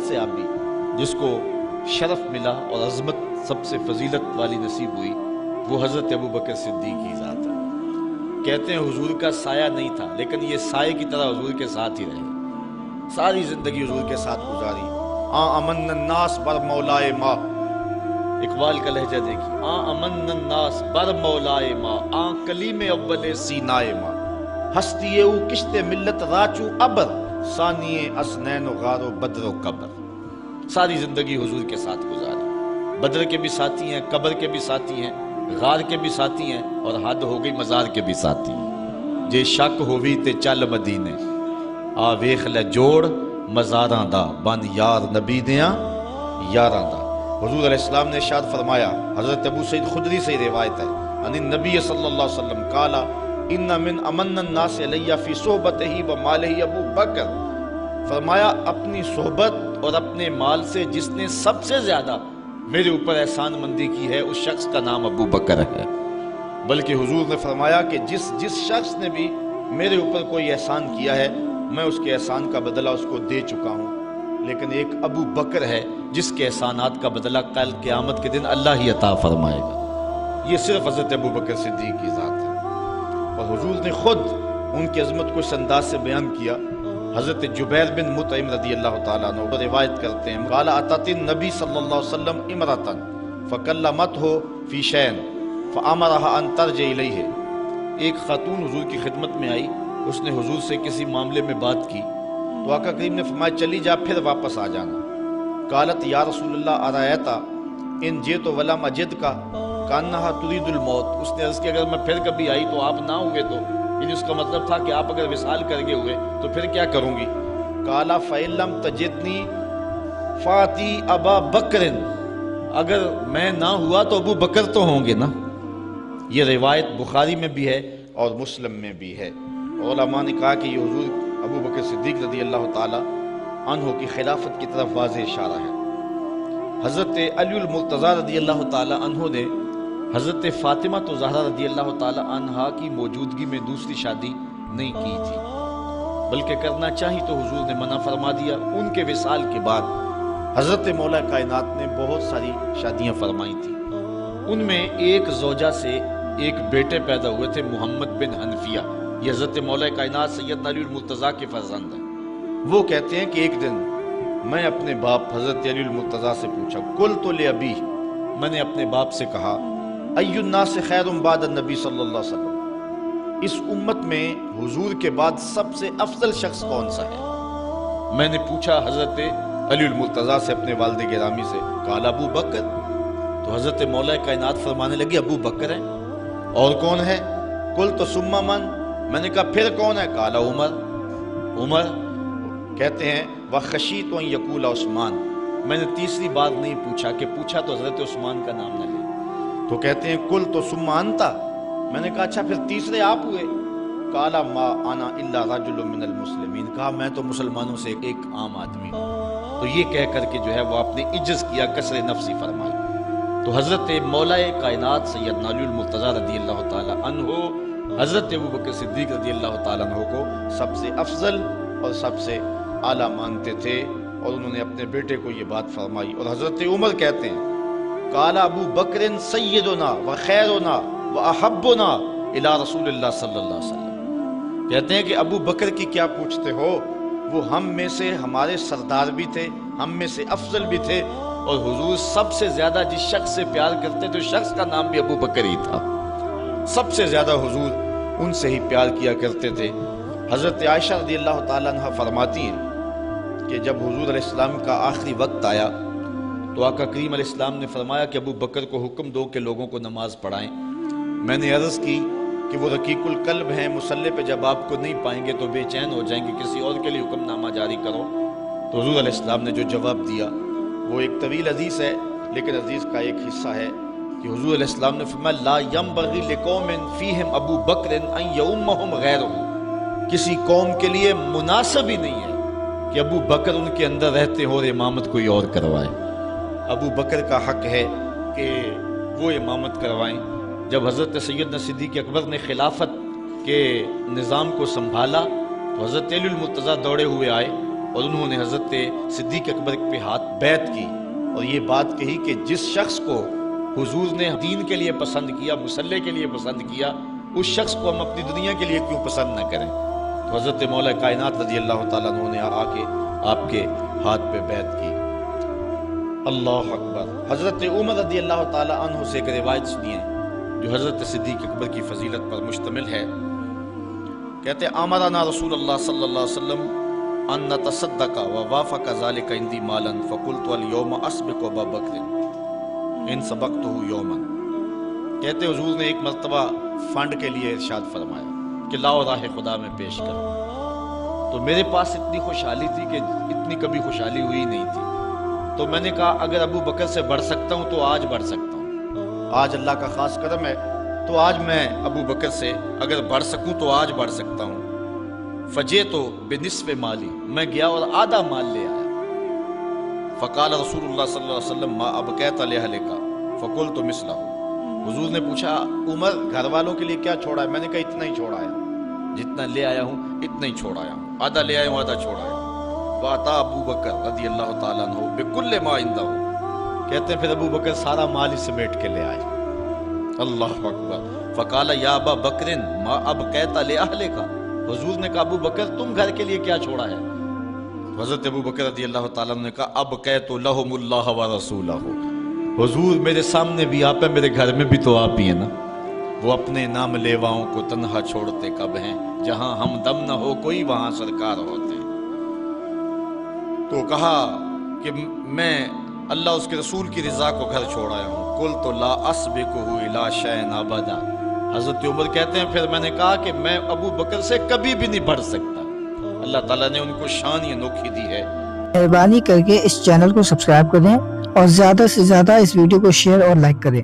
سے آپ بھی جس کو شرف ملا اور عظمت سب سے فضیلت والی نصیب ہوئی وہ حضرت ابوبکر صدیق کی ذات ہے۔ کہتے ہیں حضور کا سایہ نہیں تھا لیکن یہ سائے کی طرح حضور کے ساتھ ہی رہے، ساری زندگی حضور کے ساتھ گزاری۔ امن الناس بر مولائے ماں، اقبال کا لہجہ دیکھیے، امن الناس بر مولائے ماں، کلیم اول سینائے ماں، ہستی او کشت ملت راچو ابر، ثانی اسنین و غار و بدر و قبر۔ ساری زندگی حضور کے ساتھ گزاری، بدر کے بھی ساتھی ہیں، قبر کے بھی ساتھی ہیں، غار کے بھی ساتھی ہیں، اور حد ہو گئی مزار کے بھی ساتھی ہیں۔ جے شک ہووی تے چل مدینے، آ ویخ لے جوڑ مزاراں دا، بن یار نبی دیاں یاراں دا۔ حضور علیہ السلام نے ارشاد فرمایا، حضرت ابو سعید خدری سے روایت ہے، ان النبی صلی اللہ علیہ وسلم قال ان من امن الناس علی فی صحبتہ و مالہ ابو بکر، فرمایا اپنی صحبت اور اپنے مال سے جس نے سب سے زیادہ میرے اوپر احسان مندی کی ہے اس شخص کا نام ابو بکر ہے۔ بلکہ حضور نے فرمایا کہ جس شخص نے بھی میرے اوپر کوئی احسان کیا ہے میں اس کے احسان کا بدلہ اس کو دے چکا ہوں، لیکن ایک ابو بکر ہے جس کے احسانات کا بدلہ کل قیامت کے دن اللہ ہی عطا فرمائے گا۔ یہ صرف حضرت ابو بکر صدیق کی ذات ہے، اور حضور نے خود ان کی عظمت کو اس انداز سے بیان کیا۔ حضرت جبیر بن مطعم رضی اللہ تعالیٰ عنہ روایت کرتے ہیں، قال اتت النبی صلی اللہ علیہ وسلم امرأة فکلمتہ فی شیء فامرها ان ترجع الیہ۔ ایک خاتون حضور کی خدمت میں آئی، اس نے حضور سے کسی معاملے میں بات کی تو آقا کریم نے فرمایا چلی جا پھر واپس آ جانا۔ قالت یا رسول اللہ ارایت ان جئت ولم اجدک کانہا ترید الموت۔ اس نے عرض کیا اگر میں پھر کبھی آئی تو آپ نہ ہوئے تو، یعنی اس کا مطلب تھا کہ آپ اگر وصال کر گئے ہوئے تو پھر کیا کروں گی؟ قال فإن لم تجدنی فاتی ابا بکر، اگر میں نہ ہوا تو ابو بکر تو ہوں گے نا۔ یہ روایت بخاری میں بھی ہے اور مسلم میں بھی ہے۔ علماء نے کہا کہ یہ حضور ابو بکر صدیق رضی اللہ تعالی عنہ کی خلافت کی طرف واضح اشارہ ہے۔ حضرت علی المرتضیٰ رضی اللہ تعالی عنہ نے حضرت فاطمہ زہرا رضی اللہ تعالی عنہا کی موجودگی میں دوسری شادی نہیں کی تھی، بلکہ کرنا چاہی تو حضور نے منع فرما دیا۔ ان کے وصال کے بعد حضرت مولا کائنات نے بہت ساری شادیاں فرمائی تھیں، ان میں ایک زوجہ سے ایک بیٹے پیدا ہوئے تھے محمد بن حنفیہ، یہ حضرت مولا کائنات سیدنا علی المرتضیٰ کے فرزند ہیں۔ وہ کہتے ہیں کہ ایک دن میں اپنے باپ حضرت علی المرتضیٰ سے پوچھا، قلت لابی، میں نے اپنے باپ سے کہا، ای الناس خیر بعد النبی صلی اللہ علیہ وسلم، اس امت میں حضور کے بعد سب سے افضل شخص کون سا ہے؟ میں نے پوچھا حضرت علی المرتضیٰ سے اپنے والد گرامی سے، قال ابو بکر، تو حضرت مولا کائنات فرمانے لگے ابو بکر ہیں، اور کون ہے؟ قلت ثم من، میں نے کہا پھر کون ہے؟ قال عمر، عمر کہتے ہیں وخشیت ان یقول عثمان، میں نے تیسری بار نہیں پوچھا کہ پوچھا تو حضرت عثمان کا نام نہ لے، تو کہتے ہیں قلت ثم انت، میں نے کہا اچھا پھر تیسرے آپ ہوئے؟ قال ما انا الا رجل من المسلمین، کہا میں تو مسلمانوں سے ایک عام آدمی ہوں۔ تو یہ کہہ کر کے جو ہے وہ آپ نے عجز کیا، کسر نفسی فرمائی۔ تو حضرت مولا کائنات سیدنا علی المرتضیٰ رضی اللہ تعالی عنہ حضرت ابو بکر صدیق رضی اللہ تعالیٰ عنہ کو سب سے افضل اور سب سے اعلیٰ مانتے تھے، اور انہوں نے اپنے بیٹے کو یہ بات فرمائی۔ اور حضرت عمر کہتے ہیں قال ابو بکر سیدنا و خیرنا و احبنا الی رسول اللہ صلی اللہ علیہ وسلم، کہتے ہیں کہ ابو بکر کی کیا پوچھتے ہو، وہ ہم میں سے ہمارے سردار بھی تھے، ہم میں سے افضل بھی تھے، اور حضور سب سے زیادہ جس شخص سے پیار کرتے تھے اس شخص کا نام بھی ابو بکر ہی تھا، سب سے زیادہ حضور ان سے ہی پیار کیا کرتے تھے۔ حضرت عائشہ رضی اللہ تعالیٰ عنہ فرماتی ہیں کہ جب حضور علیہ السلام کا آخری وقت آیا تو آقا کریم علیہ السلام نے فرمایا کہ ابو بکر کو حکم دو کہ لوگوں کو نماز پڑھائیں۔ میں نے عرض کی کہ وہ رقیق القلب ہیں، مصلی پہ جب آپ کو نہیں پائیں گے تو بے چین ہو جائیں گے، کسی اور کے لیے حکم نامہ جاری کرو۔ تو حضور علیہ السلام نے جو جواب دیا وہ ایک طویل حدیث ہے، لیکن حدیث کا ایک حصہ ہے کہ حضور علیہ السلام نے فرمایا لا ینبغی لقوم فیہم ابو بکر ان یؤمہم غیرہ، کسی قوم کے لیے مناسب ہی نہیں ہے کہ ابو بکر ان کے اندر رہتے ہو اور امامت کوئی اور کروائے۔ ابو بکر کا حق ہے کہ وہ امامت کروائیں۔ جب حضرت سیدنا صدیق اکبر نے خلافت کے نظام کو سنبھالا تو حضرت علی المرتضیٰ دوڑے ہوئے آئے اور انہوں نے حضرت صدیق اکبر پہ ہاتھ بیعت کی اور یہ بات کہی کہ جس شخص کو حضور نے دین کے لیے پسند کیا، مصلح کے لیے پسند کیا، اس شخص کو ہم اپنی دنیا کے لیے کیوں پسند نہ کریں؟ تو حضرت مولا کائنات رضی اللہ تعالیٰ عنہ نے آ کے آپ کے ہاتھ پہ بیعت کی۔ اللہ اکبر۔ حضرت عمر رضی اللہ تعالیٰ عنہ سے ایک روایت سنیے جو حضرت صدیق اکبر کی فضیلت پر مشتمل ہے۔ کہتے امرنا رسول اللہ صلی اللہ علیہ وسلم ان نتصدق ووافق ذلك عندي مالا فقلت اليوم اسبق ابا بکر ان سبقته یوما۔ کہتے حضور نے ایک مرتبہ فنڈ کے لیے ارشاد فرمایا کہ لاؤ راہ خدا میں پیش کرو، تو میرے پاس اتنی خوشحالی تھی کہ اتنی کبھی خوشحالی ہوئی نہیں تھی، تو میں نے کہا اگر ابو بکر سے بڑھ سکتا ہوں تو آج بڑھ سکتا ہوں، آج اللہ کا خاص کرم ہے تو آج میں ابو بکر سے اگر بڑھ سکوں تو آج بڑھ سکتا ہوں۔ فجے تو بنصف مالی، میں گیا اور آدھا مال لے آیا۔ فقال رسول اللہ صلی اللہ علیہ وسلم ما ابقیت لأہلک فقلت مثلہ۔ حضور نے پوچھا عمر گھر والوں کے لیے کیا چھوڑا ہے؟ میں نے کہا اتنا ہی چھوڑا ہے، جتنا لے آیا ہوں اتنا ہی چھوڑ آیا ہوں، آدھا لے آیا ہوں آدھا چھوڑ آیا ہوں۔ فاتا ابو بکر رضی اللہ تعالیٰ عنہ بکل ما عنده، کہتے ہیں پھر ابو بکر سارا مال ہی سمیٹ کے لے آئے۔ اللہ اکبر۔ فقال یا ابا بکر ما ابقیت لأہلک، حضور نے کہا ابو بکر تم گھر کے لیے کیا چھوڑا ہے؟ حضرت ابو بکر رضی اللہ تعالیٰ نے کہا ابقیت لہم اللہ ورسولہ، حضور میرے سامنے بھی آپ ہیں، میرے گھر میں بھی تو آپ ہی ہیں نا۔ وہ اپنے نام لیواؤں کو تنہا چھوڑتے کب ہیں، جہاں ہم دم نہ ہو کوئی وہاں سرکار ہوتے ہیں۔ تو کہا کہ میں اللہ اس کے رسول کی رضا کو گھر چھوڑ آیا ہوں۔ قلت لا اسبقہ الی شیء ابدا، حضرت عمر کہتے ہیں پھر میں نے کہا کہ میں ابو بکر سے کبھی بھی نہیں بڑھ سکتا۔ اللہ تعالیٰ نے ان کو شان ہی انوکھی دی ہے۔ مہربانی کر کے اس چینل کو سبسکرائب کریں اور زیادہ سے زیادہ اس ویڈیو کو شیئر اور لائک کریں۔